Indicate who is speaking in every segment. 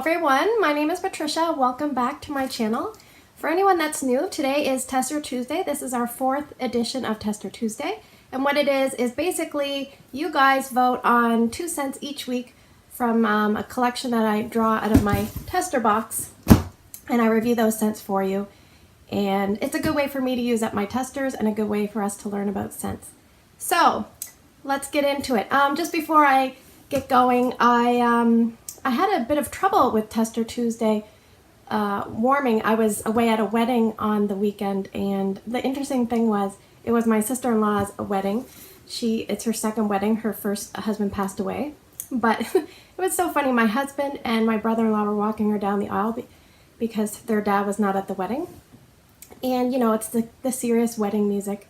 Speaker 1: everyone, my name is Patricia. Welcome back to my channel. For anyone that's new, today is Tester Tuesday. This is our 4th edition of Tester Tuesday. And what it is basically you guys vote on 2 scents each week from a collection that I draw out of my tester box. And I review those scents for you. And it's a good way for me to use up my testers and a good way for us to learn about scents. So let's get into it. Just before I get going, I had a bit of trouble with Tester Tuesday warming. I was away at a wedding on the weekend, and the interesting thing was it was my sister-in-law's wedding. It's her second wedding. Her first husband passed away. But it was so funny. My husband and my brother-in-law were walking her down the aisle because their dad was not at the wedding. And, you know, it's the serious wedding music.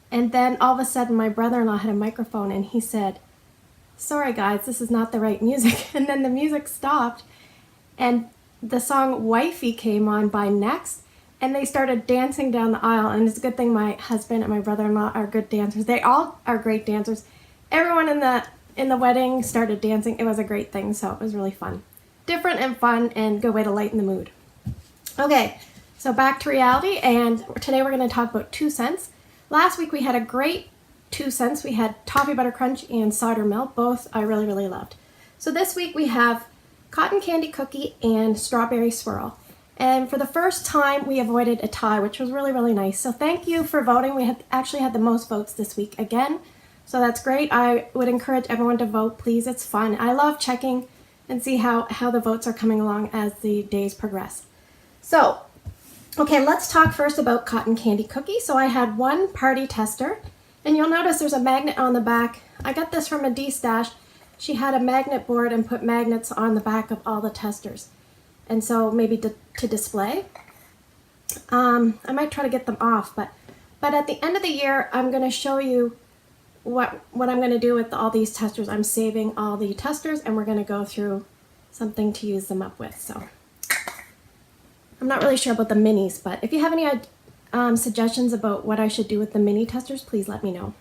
Speaker 1: And then all of a sudden my brother-in-law had a microphone and he said, "Sorry guys, this is not the right music." And then the music stopped and the song Wifey came on by Next, and they started dancing down the aisle. And it's a good thing my husband and my brother-in-law are good dancers. They all are great dancers. Everyone in the wedding started dancing. It was a great thing, so it was really fun. Different and fun and good way to lighten the mood. Okay, so back to reality, and today we're going to talk about 2 scents. Last week we had a great 2 scents. We had Toffee Butter Crunch and Cider Milk. Both I really, really loved. So this week we have Cotton Candy Cookie and Strawberry Swirl. And for the first time we avoided a tie, which was really, really nice. So thank you for voting. We actually had the most votes this week again. So that's great. I would encourage everyone to vote, please. It's fun. I love checking and see how the votes are coming along as the days progress. So, okay, let's talk first about Cotton Candy Cookie. So I had one party tester. And you'll notice there's a magnet on the back. I got this from a D-stash. She had a magnet board and put magnets on the back of all the testers. And so maybe to display. I might try to get them off, but at the end of the year, I'm going to show you what I'm going to do with all these testers. I'm saving all the testers and we're going to go through something to use them up with. So I'm not really sure about the minis, but if you have any suggestions about what I should do with the mini testers, please let me know.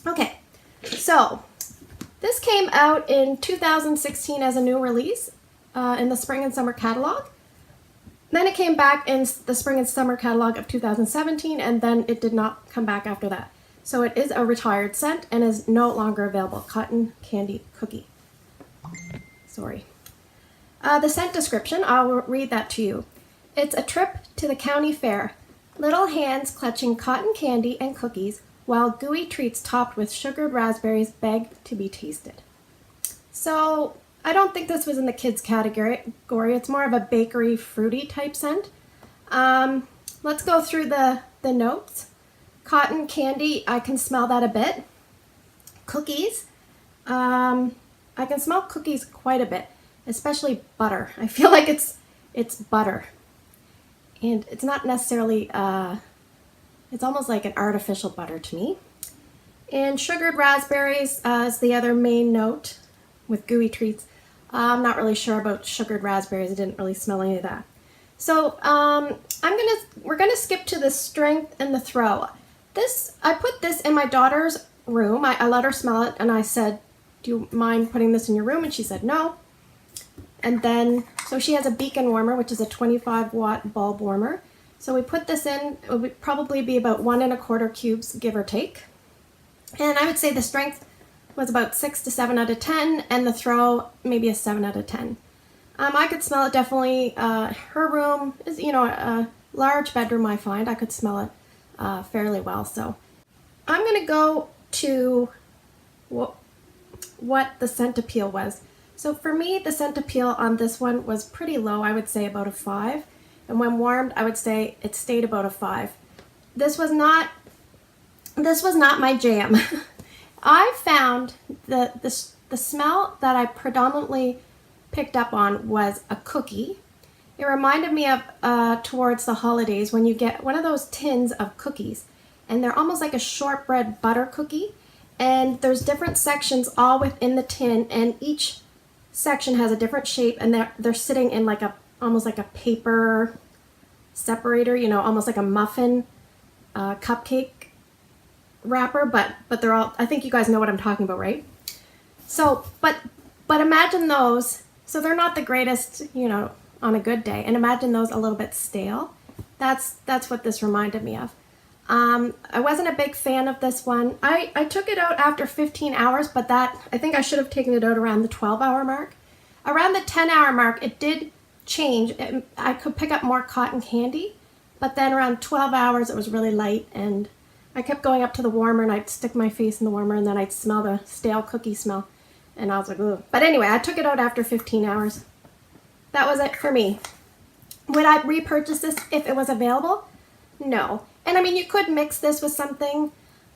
Speaker 1: Okay, so this came out in 2016 as a new release in the spring and summer catalog. Then it came back in the spring and summer catalog of 2017, and then it did not come back after that. So it is a retired scent and is no longer available. Cotton Candy Cookie. Sorry. The scent description, I'll read that to you. It's a trip to the county fair. Little hands clutching cotton candy and cookies, while gooey treats topped with sugared raspberries beg to be tasted. So I don't think this was in the kids category. It's more of a bakery fruity type scent. Let's go through the notes. Cotton candy, I can smell that a bit. Cookies, I can smell cookies quite a bit, especially butter. I feel like it's butter. And it's not necessarily, it's almost like an artificial butter to me. And sugared raspberries is the other main note with gooey treats. I'm not really sure about sugared raspberries. I didn't really smell any of that. So we're gonna skip to the strength and the throw. I put this in my daughter's room. I let her smell it and I said, "Do you mind putting this in your room?" And she said no. And then, so she has a beacon warmer, which is a 25-watt bulb warmer. So we put this in, it would probably be about 1 1/4 cubes, give or take. And I would say the strength was about 6 to 7 out of 10, and the throw, maybe a 7 out of 10. I could smell it definitely. Her room is, you know, a large bedroom, I find. I could smell it fairly well. So I'm going to go to what the scent appeal was. So for me, the scent appeal on this one was pretty low. I would say about a 5. And when warmed, I would say it stayed about a 5. This was not my jam. I found the smell that I predominantly picked up on was a cookie. It reminded me of towards the holidays when you get one of those tins of cookies. And they're almost like a shortbread butter cookie. And there's different sections all within the tin, and each section has a different shape, and they're sitting in like almost like a paper separator, you know, almost like a muffin cupcake wrapper, but they're all, I think you guys know what I'm talking about, right? So, but imagine those So they're not the greatest, you know, on a good day. And imagine those a little bit stale. That's what this reminded me of. I wasn't a big fan of this one. I took it out after 15 hours, but I think I should have taken it out around the 12-hour mark. Around the 10-hour mark, it did change. I could pick up more cotton candy, but then around 12 hours, it was really light, and I kept going up to the warmer, and I'd stick my face in the warmer, and then I'd smell the stale cookie smell, and I was like, ugh. But anyway, I took it out after 15 hours. That was it for me. Would I repurchase this if it was available? No. And I mean, you could mix this with something.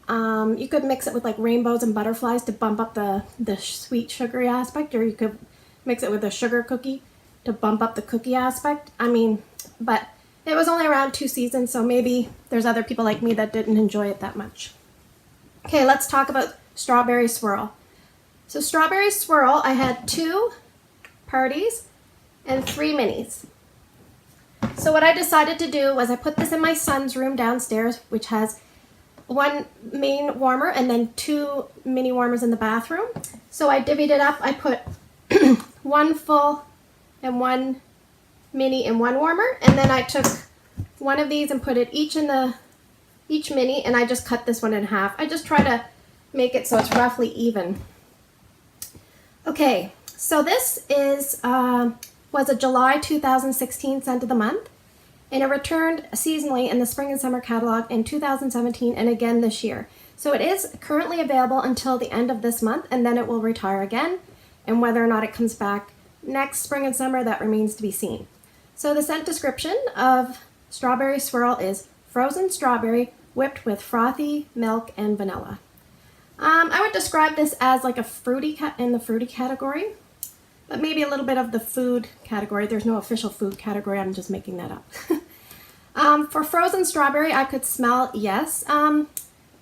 Speaker 1: You could mix it with like rainbows and butterflies to bump up the sweet sugary aspect, or you could mix it with a sugar cookie to bump up the cookie aspect. I mean, but it was only around 2 seasons, so maybe there's other people like me that didn't enjoy it that much. Okay, let's talk about Strawberry Swirl. So Strawberry Swirl, I had 2 parties and 3 minis. So what I decided to do was I put this in my son's room downstairs, which has 1 main warmer and then 2 mini warmers in the bathroom. So I divvied it up. I put 1 full and 1 mini in 1 warmer, and then I took one of these and put it each mini, and I just cut this one in half. I just try to make it so it's roughly even. Okay, so this was a July 2016 scent of the month, and it returned seasonally in the spring and summer catalog in 2017 and again this year. So it is currently available until the end of this month, and then it will retire again, and whether or not it comes back next spring and summer, that remains to be seen. So the scent description of Strawberry Swirl is frozen strawberry whipped with frothy milk and vanilla. I would describe this as like a fruity in the fruity category, but maybe a little bit of the food category. There's no official food category. I'm just making that up. For frozen strawberry, I could smell, yes.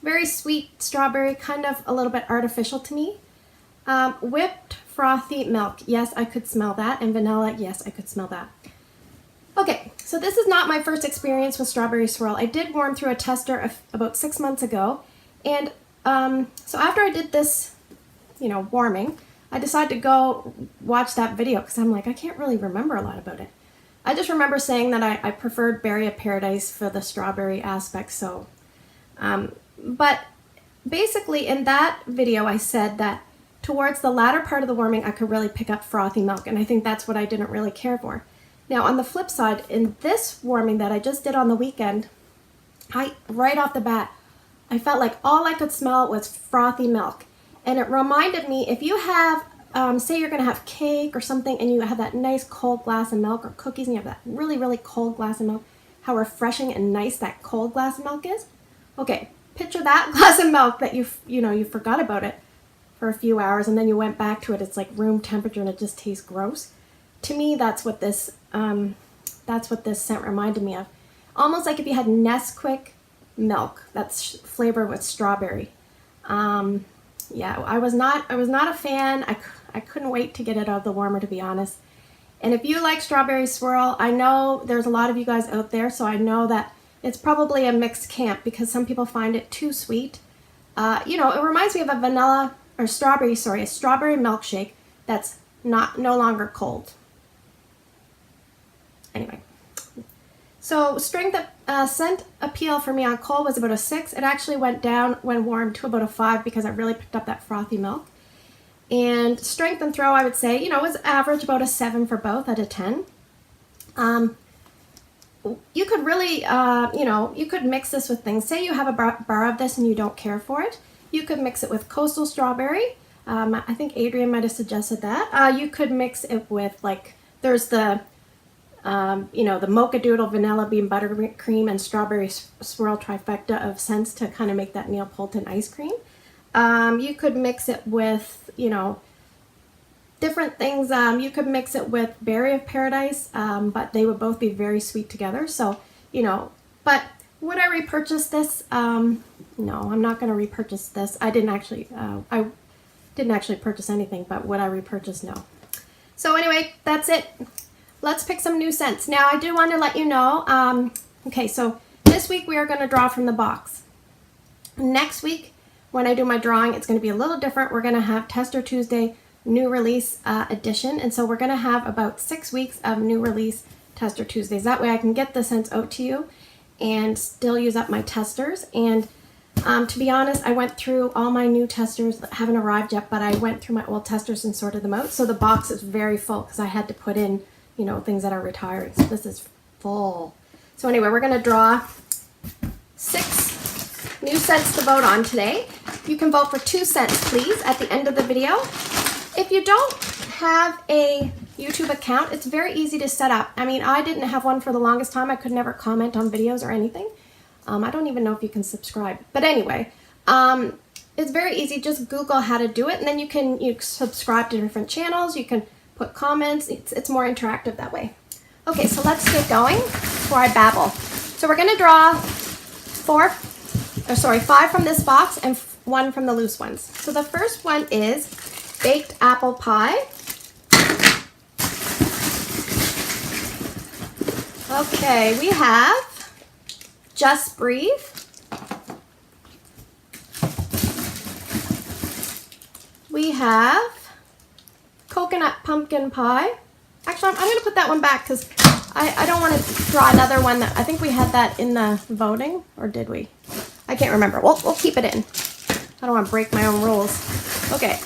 Speaker 1: Very sweet strawberry, kind of a little bit artificial to me. Whipped frothy milk, yes, I could smell that. And vanilla, yes, I could smell that. Okay, so this is not my first experience with Strawberry Swirl. I did warm through a tester about 6 months ago, and so after I did this, you know, warming, I decided to go watch that video because I'm like, I can't really remember a lot about it. I just remember saying that I preferred Berry of Paradise for the strawberry aspect, so, but basically in that video I said that towards the latter part of the warming I could really pick up frothy milk, and I think that's what I didn't really care for. Now on the flip side, in this warming that I just did on the weekend, right off the bat, I felt like all I could smell was frothy milk. And it reminded me, if you have, say you're going to have cake or something and you have that nice cold glass of milk, or cookies and you have that really, really cold glass of milk, how refreshing and nice that cold glass of milk is. Okay, picture that glass of milk that you forgot about it for a few hours and then you went back to it. It's like room temperature and it just tastes gross. To me, that's what this scent reminded me of. Almost like if you had Nesquik milk that's flavored with strawberry. Yeah, I was not a fan. I couldn't wait to get it out of the warmer, to be honest. And if you like Strawberry Swirl, I know there's a lot of you guys out there, so I know that it's probably a mixed camp because some people find it too sweet. You know, it reminds me of a strawberry milkshake that's no longer cold. Anyway. So scent appeal for me on cold was about a 6. It actually went down when warm to about a 5 because I really picked up that frothy milk. And strength and throw, I would say, you know, was average, about a 7 for both out of 10. You could really, you know, you could mix this with things. Say you have a bar of this and you don't care for it. You could mix it with coastal strawberry. I think Adrian might have suggested that. You could mix it with, like, there's the you know, the Mocha Doodle Vanilla Bean Buttercream and Strawberry Swirl trifecta of scents to kind of make that Neapolitan ice cream. You could mix it with, you know, different things. You could mix it with Berry of Paradise, but they would both be very sweet together. So, you know, but would I repurchase this? No, I'm not going to repurchase this. I didn't actually purchase anything, but would I repurchase? No. So anyway, that's it. Let's pick some new scents. Now, I do want to let you know, okay, so this week we are going to draw from the box. Next week, when I do my drawing, it's going to be a little different. We're going to have Tester Tuesday new release edition. And so we're going to have about 6 weeks of new release Tester Tuesdays. That way I can get the scents out to you and still use up my testers. And to be honest, I went through all my new testers that haven't arrived yet, but I went through my old testers and sorted them out. So the box is very full because I had to put in, you know, things that are retiring. So this is full. So anyway, we're going to draw 6 new scents to vote on today. You can vote for 2 scents, please, at the end of the video. If you don't have a YouTube account, it's very easy to set up. I mean, I didn't have one for the longest time. I could never comment on videos or anything. I don't even know if you can subscribe. But anyway, it's very easy. Just Google how to do it, and then you subscribe to different channels. You can put comments. It's more interactive that way. Okay, so let's get going before I babble. So we're going to draw 5 from this box and 1 from the loose ones. So the first one is baked apple pie. Okay, we have Just Breathe. We have coconut pumpkin pie. Actually, I'm going to put that one back because I don't want to draw another one. I think we had that in the voting, or did we? I can't remember. We'll keep it in. I don't want to break my own rules. Okay,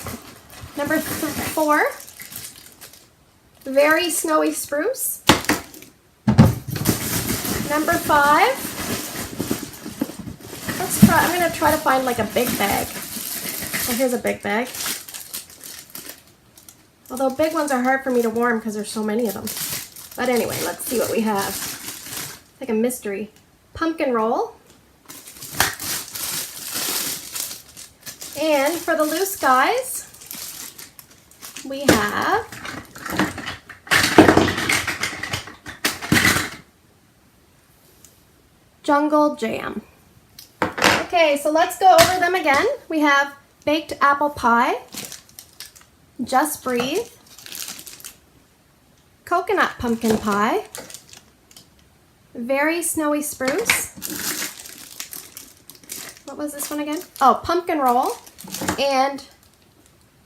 Speaker 1: number 4, Very Snowy Spruce. Number 5, let's try, I'm going to try to find like a big bag. Oh, here's a big bag. Although big ones are hard for me to warm because there's so many of them. But anyway, let's see what we have. It's like a mystery. Pumpkin roll. And for the loose guys, we have Jungle Jam. Okay, so let's go over them again. We have baked apple pie, Just Breathe, coconut pumpkin pie, Very Snowy Spruce. What was this one again? Oh, pumpkin roll and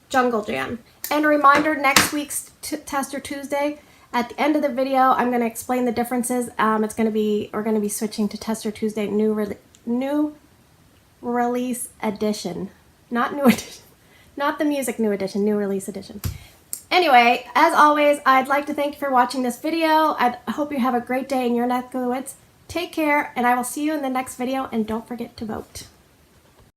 Speaker 1: Jungle Jam. And a reminder, next week's Tester Tuesday, at the end of the video, I'm going to explain the differences. We're going to be switching to Tester Tuesday new release edition, not new edition, not the music new edition, new release edition. Anyway, as always, I'd like to thank you for watching this video. I hope you have a great day in your neck of the woods. Take care, and I will see you in the next video, and don't forget to vote.